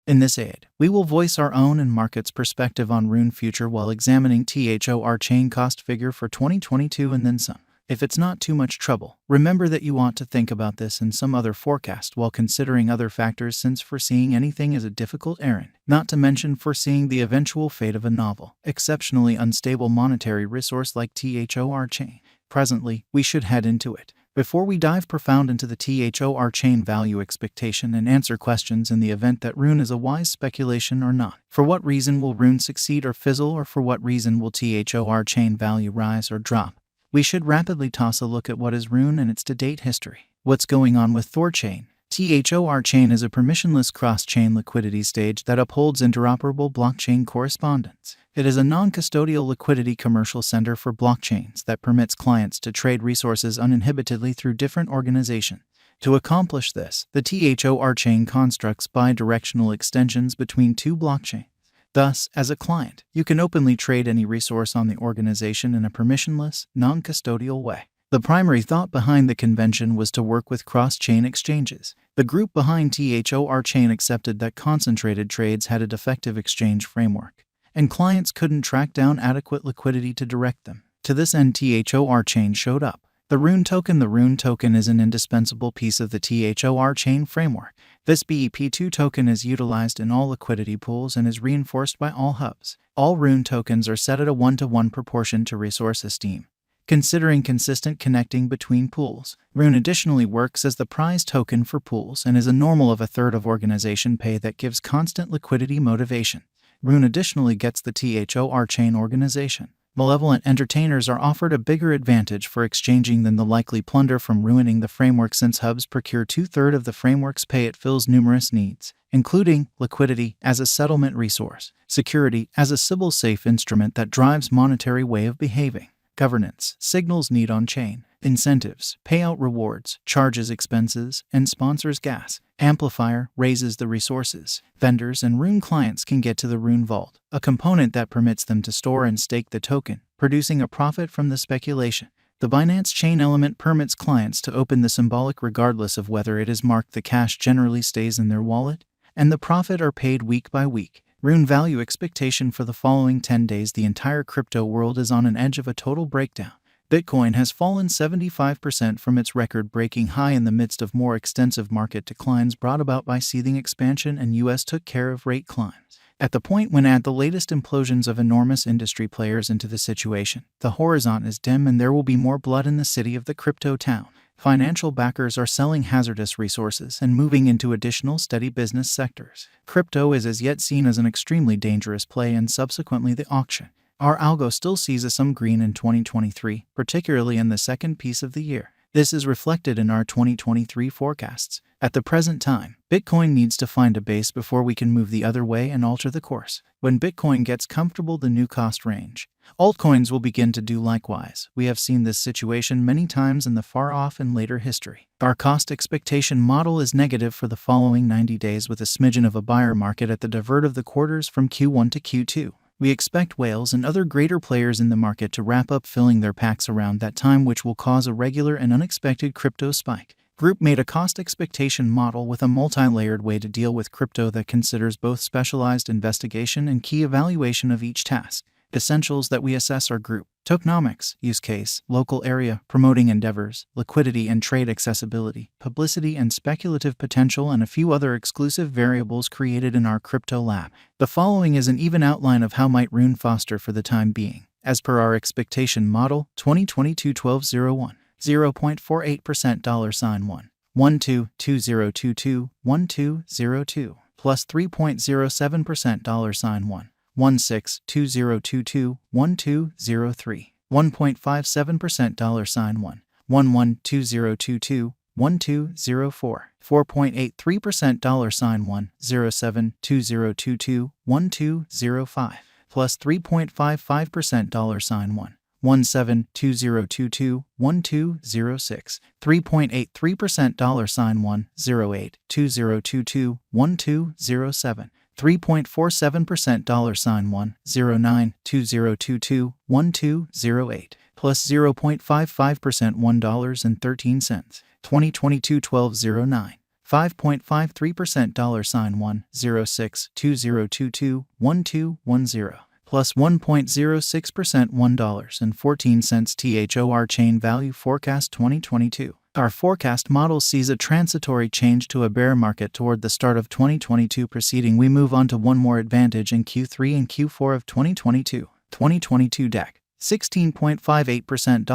In this aid, we will voice our own and market's perspective on Rune future while examining Thorchain cost figure for 2022 and then some. If it's not too much trouble, remember that you want to think about this and some other forecast while considering other factors, since foreseeing anything is a difficult errand, not to mention foreseeing the eventual fate of a novel, exceptionally unstable monetary resource like Thorchain. Presently, we should head into it. Before we dive profound into the Thorchain value expectation and answer questions in the event that Rune is a wise speculation or not. For what reason will Rune succeed or fizzle, or for what reason will Thorchain value rise or drop? We should rapidly toss a look at what is Rune and its to-date history. What's going on with Thorchain? Thorchain is a permissionless cross-chain liquidity stage that upholds interoperable blockchain correspondence. It is a non-custodial liquidity commercial center for blockchains that permits clients to trade resources uninhibitedly through different organizations. To accomplish this, the Thorchain constructs bidirectional extensions between two blockchains. Thus, as a client, you can openly trade any resource on the organization in a permissionless, non-custodial way. The primary thought behind the convention was to work with cross-chain exchanges. The group behind Thorchain accepted that concentrated trades had a defective exchange framework, and clients couldn't track down adequate liquidity to direct them. To this end, Thorchain showed up. The Rune token is an indispensable piece of the Thorchain framework. This BEP2 token is utilized in all liquidity pools and is reinforced by all hubs. All Rune tokens are set at a 1-to-1 proportion to resource esteem, considering consistent connecting between pools. Rune additionally works as the prize token for pools and is a normal of a third of organization pay that gives constant liquidity motivation. Rune additionally gets the Thorchain organization. Malevolent entertainers are offered a bigger advantage for exchanging than the likely plunder from ruining the framework, since hubs procure 2/3 of the framework's pay. It fills numerous needs, including liquidity as a settlement resource, security as a Sybil-safe instrument that drives monetary way of behaving, governance, signals need on-chain, incentives, payout rewards, charges expenses, and sponsors gas. Amplifier raises the resources. Vendors and Rune clients can get to the Rune Vault, a component that permits them to store and stake the token, producing a profit from the speculation. The Binance chain element permits clients to open the symbolic regardless of whether it is marked. The cash generally stays in their wallet, and the profit are paid week by week. Rune value expectation for the following 10 days. The entire crypto world is on an edge of a total breakdown. Bitcoin has fallen 75% from its record-breaking high in the midst of more extensive market declines brought about by seething expansion, and US took care of rate climbs. At the point when add the latest implosions of enormous industry players into the situation, the horizon is dim and there will be more blood in the city of the crypto town. Financial backers are selling hazardous resources and moving into additional steady business sectors. Crypto is as yet seen as an extremely dangerous play, and subsequently the auction. Our algo still sees some green in 2023, particularly in the second piece of the year. This is reflected in our 2023 forecasts. At the present time, Bitcoin needs to find a base before we can move the other way and alter the course. When Bitcoin gets comfortable the new cost range, altcoins will begin to do likewise. We have seen this situation many times in the far-off and later history. Our cost expectation model is negative for the following 90 days, with a smidgen of a buyer market at the divert of the quarters from Q1 to Q2. We expect whales and other greater players in the market to wrap up filling their packs around that time, which will cause a regular and unexpected crypto spike. Group made a cost expectation model with a multi-layered way to deal with crypto that considers both specialized investigation and key evaluation of each task. Essentials that we assess are group tokenomics, use case, local area, promoting endeavors, liquidity and trade accessibility, publicity and speculative potential, and a few other exclusive variables created in our crypto lab. The following is an even outline of how might Rune foster for the time being. As per our expectation model, 2022 1201, 0.48% $1, 122022 1202 plus 3.07% $1, 162022 1203, 1.57% $1, 112022 1204, 4.83% $1, 072022 1205, plus 3.55% $1, 172022 1206, 3.83% $1, 082022 1207, 3.47% $1, 092022 1208, plus 0.55% $1.13, 2022 1209, 5.53% $10620221210 plus 1.06% $1.14 Thorchain value forecast 2022. Our forecast model sees a transitory change to a bear market toward the start of 2022 preceding we move on to one more advantage in Q3 and Q4 of 2022. 2022 deck 16.58%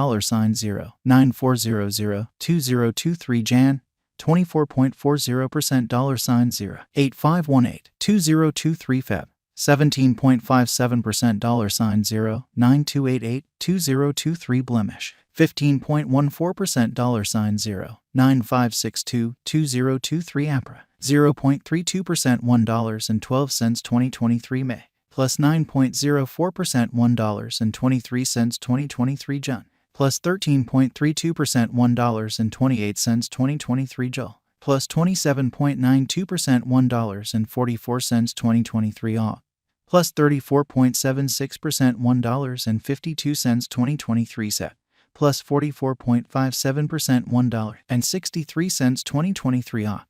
$0.94002023 Jan 24.40% $0.8518 2023 Feb 17.57% $0.9288 2023 Blemish 15.14% $0.9562 2023 APRA 0.32% $1.12 2023 May plus 9.04% $1.23 2023 June plus 13.32% $1.28 2023 Jul plus 27.92% $1.44 2023 Aug plus 34.76% $1.52 2023 Set plus 44.57% $1.63 2023 Aug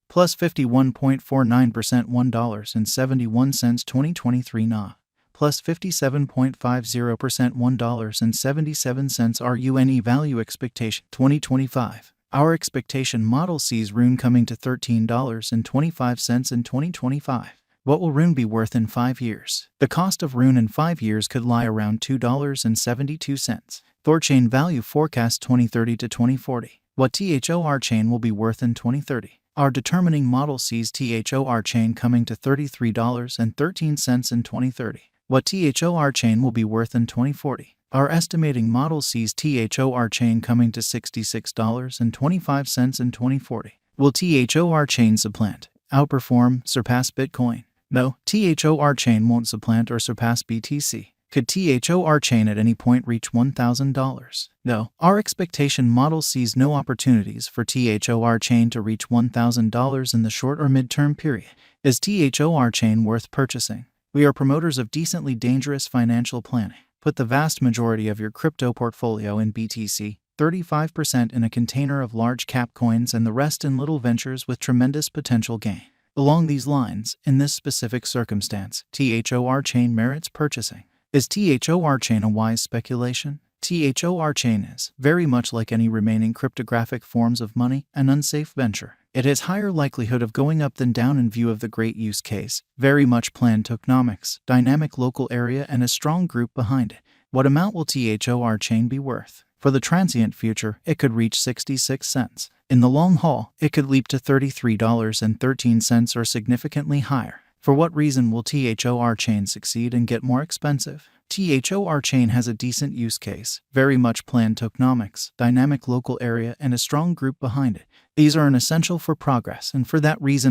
plus 51.49% $1.71 2023 Na plus 57.50% $1.77 RUNE value expectation 2025. Our expectation model sees Rune coming to $13.25 in 2025. What will Rune be worth in 5 years? The cost of Rune in 5 years could lie around $2.72. Thorchain value forecast 2030 to 2040. What Thorchain will be worth in 2030? Our determining model sees Thorchain coming to $33.13 in 2030. What Thorchain will be worth in 2040? Our estimating model sees Thorchain coming to $66.25 in 2040. Will Thorchain supplant, outperform, surpass Bitcoin? No, Thorchain won't supplant or surpass BTC. Could Thorchain at any point reach $1,000? No. Our expectation model sees no opportunities for Thorchain to reach $1,000 in the short or mid-term period. Is Thorchain worth purchasing? We are promoters of decently dangerous financial planning. Put the vast majority of your crypto portfolio in BTC, 35% in a container of large cap coins and the rest in little ventures with tremendous potential gain. Along these lines, in this specific circumstance, Thorchain merits purchasing. Is Thorchain a wise speculation? Thorchain is, very much like any remaining cryptographic forms of money, an unsafe venture. It has higher likelihood of going up than down in view of the great use case, very much planned tokenomics, dynamic local area and a strong group behind it. What amount will Thorchain be worth? For the transient future, it could reach 66 cents. In the long haul, it could leap to $33.13 or significantly higher. For what reason will Thorchain succeed and get more expensive? Thorchain has a decent use case, very much planned tokenomics, dynamic local area and a strong group behind it. These are an essential for progress, and for that reason